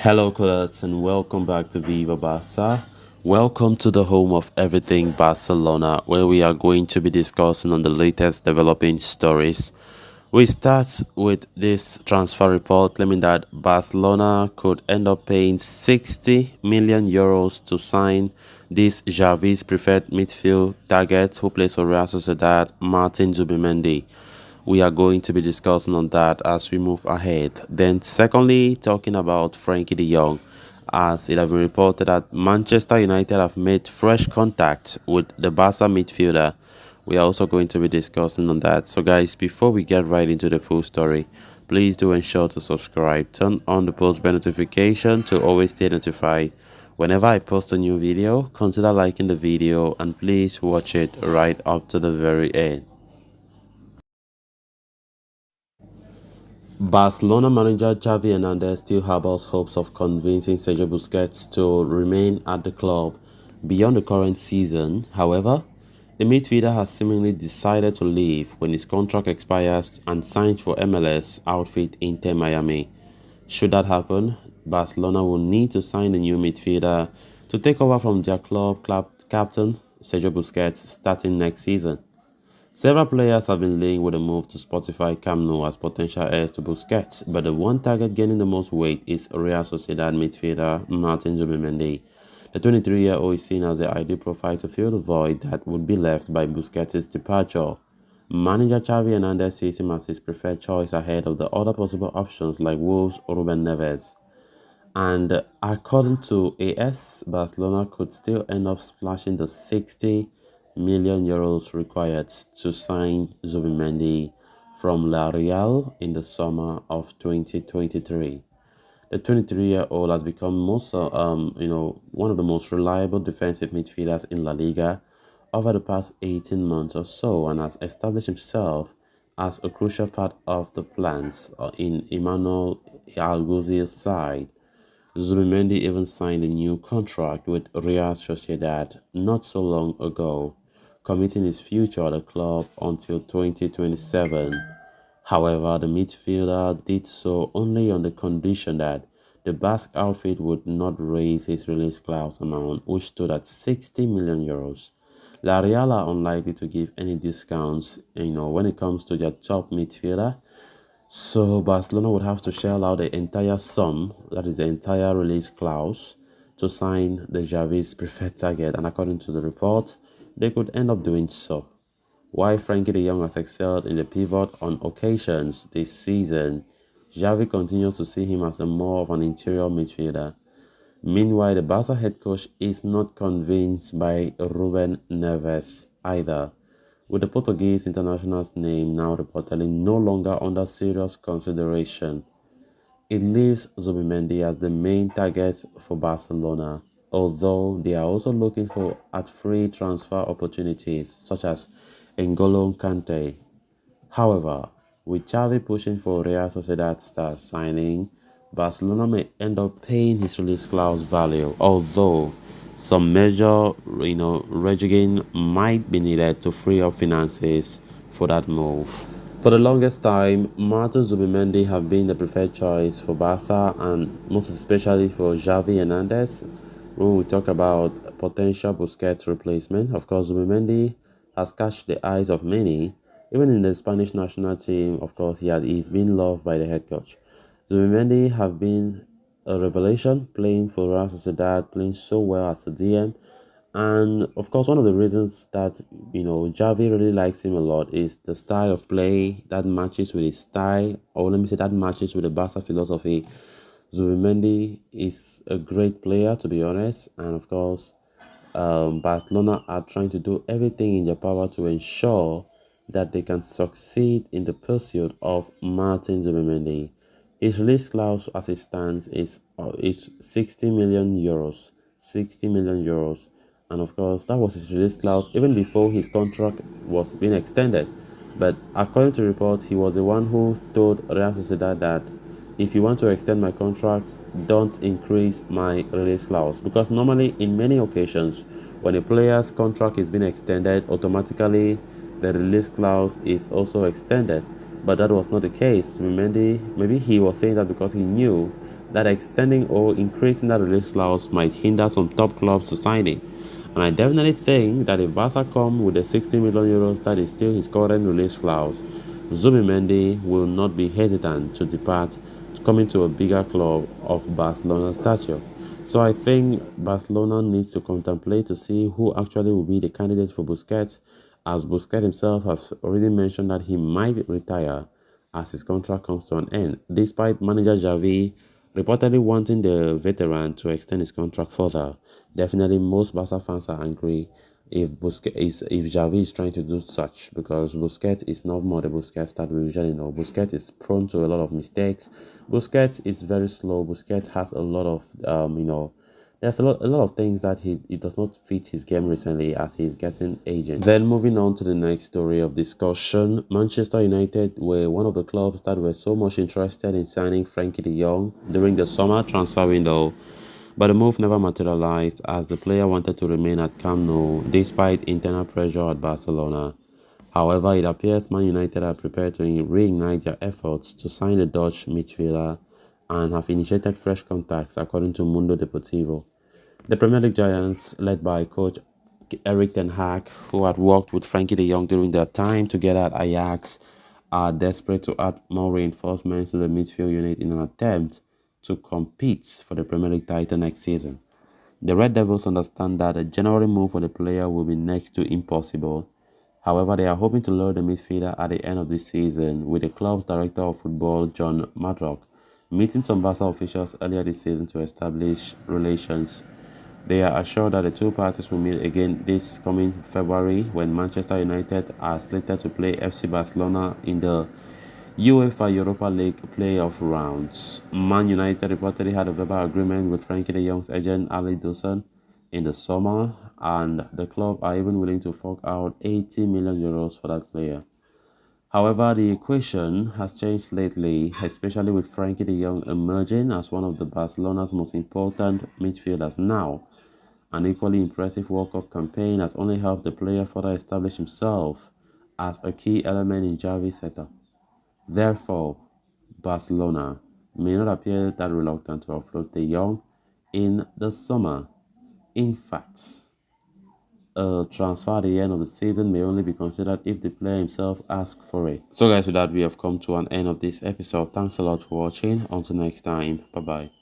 Hello, colleagues, and welcome back to Viva Barca. Welcome to the home of everything Barcelona, where we are going to be discussing on the latest developing stories. We start with this transfer report claiming that Barcelona could end up paying 60 million euros to sign this Xavi's preferred midfield target who plays for Real Sociedad, Martin Zubimendi. We are going to be discussing on that as we move ahead. Then secondly, talking about Frenkie de Jong, as it has been reported that Manchester United have made fresh contact with the Barca midfielder. We are also going to be discussing on that. So guys, before we get right into the full story, please do ensure to subscribe, turn on the post bell notification to always stay notified whenever I post a new video. Consider liking the video and please watch it right up to the very end. Barcelona manager Xavi Hernandez still harbors hopes of convincing Sergio Busquets to remain at the club beyond the current season. However, the midfielder has seemingly decided to leave when his contract expires and signed for MLS outfit Inter Miami. Should that happen, Barcelona will need to sign a new midfielder to take over from their club captain Sergio Busquets starting next season. Several players have been linked with a move to Spotify Camp Nou as potential heirs to Busquets, but the one target gaining the most weight is Real Sociedad midfielder Martin Zubimendi. The 23-year-old is seen as the ideal profile to fill the void that would be left by Busquets' departure. Manager Xavi Hernandez sees him as his preferred choice ahead of the other possible options like Wolves or Ruben Neves. And according to AS, Barcelona could still end up splashing the 60 million euros required to sign Zubimendi from La Real in the summer of 2023. The 23-year-old has become one of the most reliable defensive midfielders in La Liga over the past 18 months or so, and has established himself as a crucial part of the plans in Emmanuel Alguazil's side. Zubimendi even signed a new contract with Real Sociedad not so long ago, committing his future at the club until 2027. However, the midfielder did so only on the condition that the Basque outfit would not raise his release clause amount, which stood at 60 million euros. La Real are unlikely to give any discounts, when it comes to their top midfielder. So Barcelona would have to shell out the entire sum, that is the entire release clause, to sign the Xavi's preferred target, and according to the report, they could end up doing so. While Frenkie de Jong has excelled in the pivot on occasions this season, Xavi continues to see him as more of an interior midfielder. Meanwhile, the Barca head coach is not convinced by Ruben Neves either, with the Portuguese international's name now reportedly no longer under serious consideration. It leaves Zubimendi as the main target for Barcelona, although they are also looking at free transfer opportunities such as N'Golo Kante. However, with Xavi pushing for Real Sociedad star signing, Barcelona may end up paying his release clause value, although some major, rejigging might be needed to free up finances for that move. For the longest time, Martin Zubimendi have been the preferred choice for Barca and most especially for Xavi Hernandez. When we talk about potential Busquets replacement, of course, Zubimendi has catch the eyes of many. Even in the Spanish national team, of course, he's been loved by the head coach. Zubimendi have been a revelation, playing for Real Sociedad, playing so well as a DM. And of course, one of the reasons that Xavi really likes him a lot is the style of play that matches with his style, or let me say that matches with the Barca philosophy. Zubimendi is a great player, to be honest, and of course, Barcelona are trying to do everything in their power to ensure that they can succeed in the pursuit of Martin Zubimendi. His release clause as it stands is 60 million euros. 60 million euros. And of course, that was his release clause even before his contract was being extended. But according to reports, he was the one who told Real Sociedad that if you want to extend my contract, don't increase my release clause. Because normally, in many occasions, when a player's contract is being extended, automatically the release clause is also extended. But that was not the case. Maybe he was saying that because he knew that extending or increasing that release clause might hinder some top clubs to sign it. And I definitely think that if Barca come with the 60 million euros that is still his current release clause, Zubimendi will not be hesitant to depart, coming to a bigger club of Barcelona stature. So I think Barcelona needs to contemplate to see who actually will be the candidate for Busquets, as Busquets himself has already mentioned that he might retire as his contract comes to an end, despite manager Xavi reportedly wanting the veteran to extend his contract further. Definitely, most Barca fans are angry if Xavi is trying to do such, because Busquets is not more the Busquets that we usually know. Busquets is prone to a lot of mistakes. Busquets is very slow. Busquets has a lot of there's a lot of things that he does not fit his game recently as he's getting aging. Then moving on to the next story of discussion, Manchester United were one of the clubs that were so much interested in signing Frenkie de Jong during the summer transfer window, but the move never materialized as the player wanted to remain at Camp Nou despite internal pressure at Barcelona. However, it appears Man United are prepared to reignite their efforts to sign the Dutch midfielder and have initiated fresh contacts, according to Mundo Deportivo. The Premier League giants, led by coach Eric Ten Hag, who had worked with Frenkie de Jong during their time together at Ajax, are desperate to add more reinforcements to the midfield unit in an attempt to compete for the Premier League title next season. The Red Devils understand that a January move for the player will be next to impossible. However, they are hoping to lure the midfielder at the end of this season, with the club's director of football, John Madrock, meeting some Barca officials earlier this season to establish relations. They are assured that the two parties will meet again this coming February when Manchester United are slated to play FC Barcelona in the UEFA Europa League playoff rounds. Man United reportedly had a verbal agreement with Frenkie de Jong's agent Ali Dawson in the summer, and the club are even willing to fork out 80 million euros for that player. However, the equation has changed lately, especially with Frenkie de Jong emerging as one of the Barcelona's most important midfielders now. An equally impressive World Cup campaign has only helped the player further establish himself as a key element in Xavi's setup. Therefore, Barcelona may not appear that reluctant to offload De Jong in the summer. In fact, a transfer at the end of the season may only be considered if the player himself asks for it. So guys, with that, we have come to an end of this episode. Thanks a lot for watching. Until next time, bye bye.